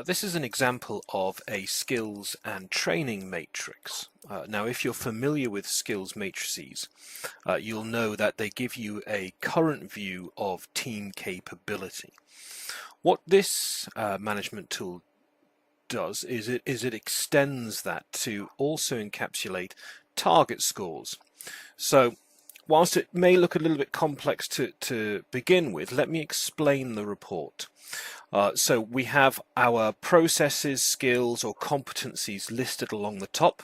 This is an example of a skills and training matrix. Now, if you're familiar with skills matrices, you'll know that they give you a current view of team capability. What this management tool does is it extends that to also encapsulate target scores. So whilst it may look a little bit complex to begin with, let me explain the report. So we have our processes, skills or competencies listed along the top.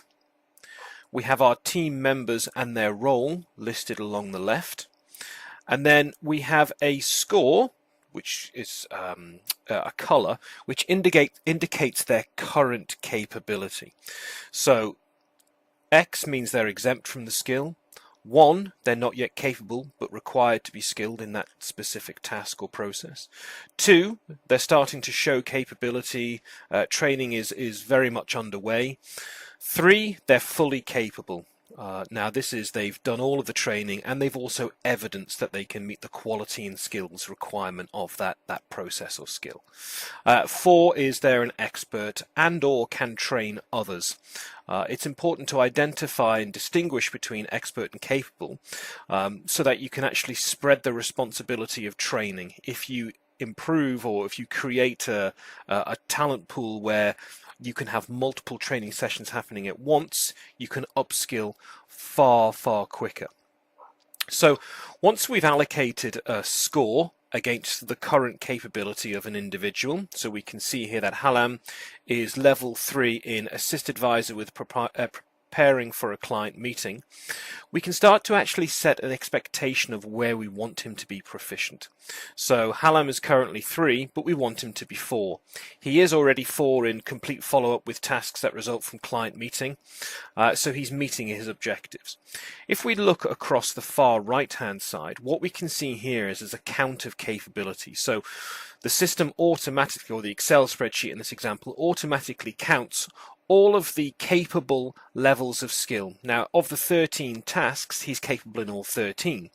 We have our team members and their role listed along the left. And then we have a score, which is a color, which indicates their current capability. So X means they're exempt from the skill. 1, they're not yet capable but required to be skilled in that specific task or process. 2, they're starting to show capability, training is very much underway. 3, they're fully capable. Now this is they've done all of the training and they've also evidenced that they can meet the quality and skills requirement of that process or skill. 4 is they're an expert and or can train others. It's important to identify and distinguish between expert and capable so that you can actually spread the responsibility of training. If you improve or if you create a talent pool where you can have multiple training sessions happening at once, you can upskill far quicker. So once we've allocated a score against the current capability of an individual, so we can see here that Halam is level 3 in assist advisor with preparing for a client meeting, we can start to actually set an expectation of where we want him to be proficient. So Halam is currently 3, but we want him to be 4. He is already 4 in complete follow-up with tasks that result from client meeting, so he's meeting his objectives. If we look across the far right-hand side, what we can see here is a count of capability. So the system automatically, or the Excel spreadsheet in this example, automatically counts all of the capable levels of skill. Now, of the 13 tasks, he's capable in all 13.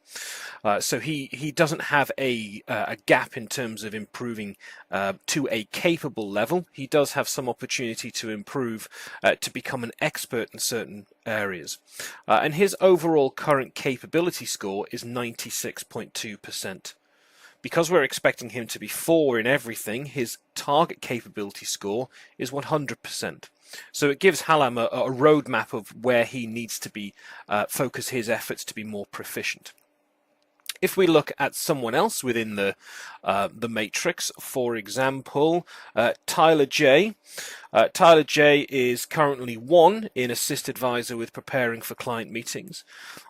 So he doesn't have a gap in terms of improving to a capable level. He does have some opportunity to improve to become an expert in certain areas. And his overall current capability score is 96.2%. Because we're expecting him to be 4 in everything, his target capability score is 100%. So it gives Halam a roadmap of where he needs to be focus his efforts to be more proficient. If we look at someone else within the matrix, for example, Tyler J. Tyler J is currently 1 in assist advisor with preparing for client meetings,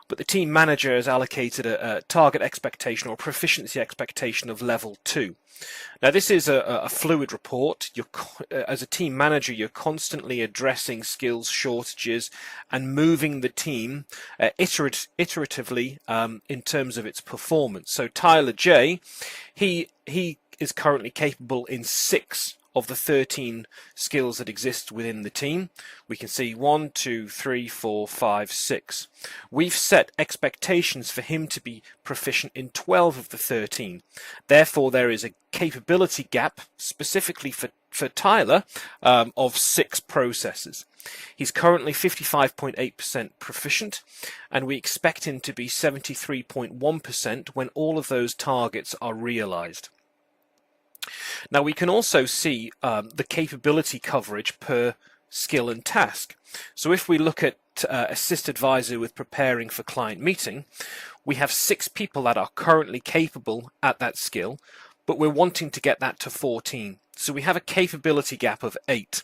but the team manager has allocated a target expectation or proficiency expectation of level 2. Now this is a fluid report. As a team manager, you're constantly addressing skills shortages and moving the team iteratively in terms of its performance. So Tyler J, he is currently capable in 6 of the 13 skills that exist within the team. We can see 1, 2, 3, 4, 5, 6. We've set expectations for him to be proficient in 12 of the 13. Therefore, there is a capability gap specifically for Tyler of 6 processes. He's currently 55.8% proficient, and we expect him to be 73.1% when all of those targets are realized. Now we can also see the capability coverage per skill and task. So if we look at assist advisor with preparing for client meeting, we have 6 people that are currently capable at that skill, but we're wanting to get that to 14. So we have a capability gap of 8.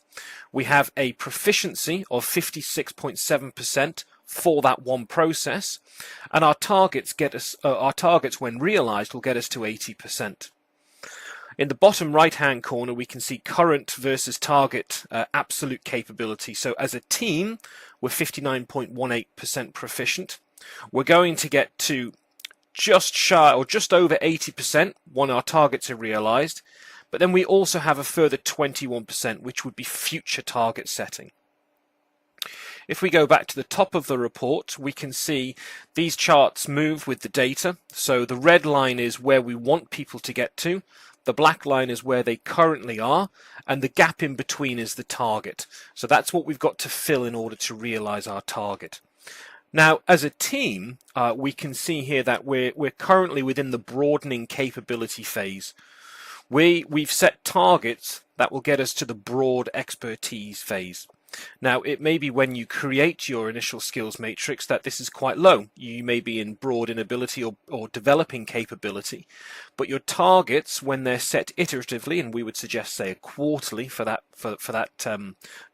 We have a proficiency of 56.7% for that one process, and our targets when realized will get us to 80%. In the bottom right-hand corner, we can see current versus target absolute capability. So as a team, we're 59.18% proficient. We're going to get to just shy or just over 80% when our targets are realized. But then we also have a further 21%, which would be future target setting. If we go back to the top of the report, we can see these charts move with the data. So the red line is where we want people to get to. the black line is where they currently are, and the gap in between is the target. So that's what we've got to fill in order to realize our target. Now, as a team, we can see here that we're currently within the broadening capability phase. We've set targets that will get us to the broad expertise phase. Now, it may be when you create your initial skills matrix that this is quite low. You may be in broad inability or developing capability, but your targets, when they're set iteratively, and we would suggest, say, quarterly for that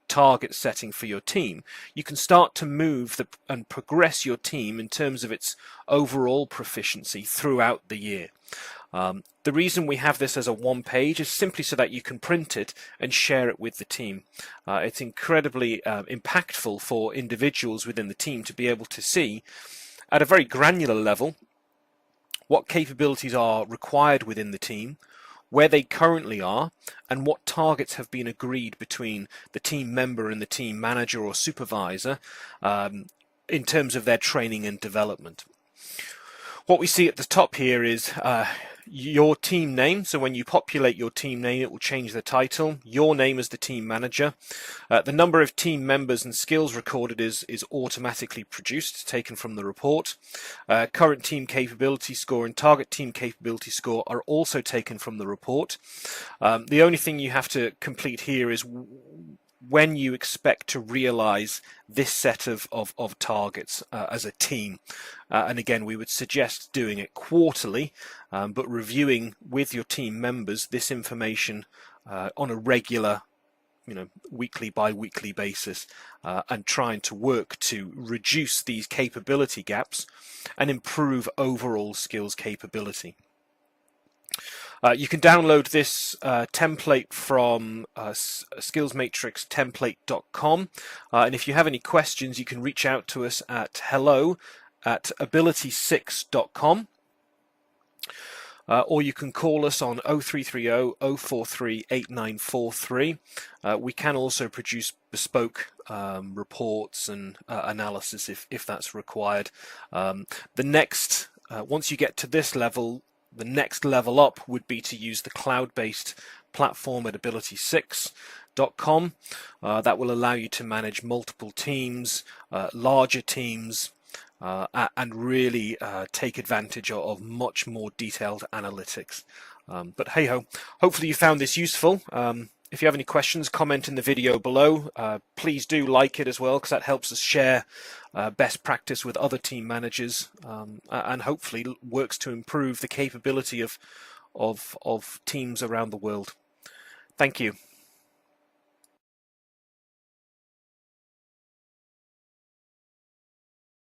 target setting for your team, you can start to move and progress your team in terms of its overall proficiency throughout the year. The reason we have this as a one page is simply so that you can print it and share it with the team. It's incredibly impactful for individuals within the team to be able to see at a very granular level what capabilities are required within the team, where they currently are, and what targets have been agreed between the team member and the team manager or supervisor in terms of their training and development. What we see at the top here is your team name. So when you populate your team name, it will change the title. Your name as the team manager. The number of team members and skills recorded is automatically produced, taken from the report. Current team capability score and target team capability score are also taken from the report. The only thing you have to complete here is when you expect to realize this set of targets as a team. And again, we would suggest doing it quarterly, but reviewing with your team members this information on a regular, weekly, bi-weekly basis, and trying to work to reduce these capability gaps and improve overall skills capability. You can download this template from skillsmatrixtemplate.com, and if you have any questions, you can reach out to us at hello@ability6.com, or you can call us on 0330 043 8943. We can also produce bespoke reports and analysis if that's required. Once you get to this level, the next level up would be to use the cloud-based platform at ability6.com. That will allow you to manage multiple teams, larger teams, and really take advantage of much more detailed analytics. But hey ho, hopefully you found this useful. If you have any questions, comment in the video below. Please do like it as well, because that helps us share best practice with other team managers, and hopefully works to improve the capability of teams around the world. Thank you.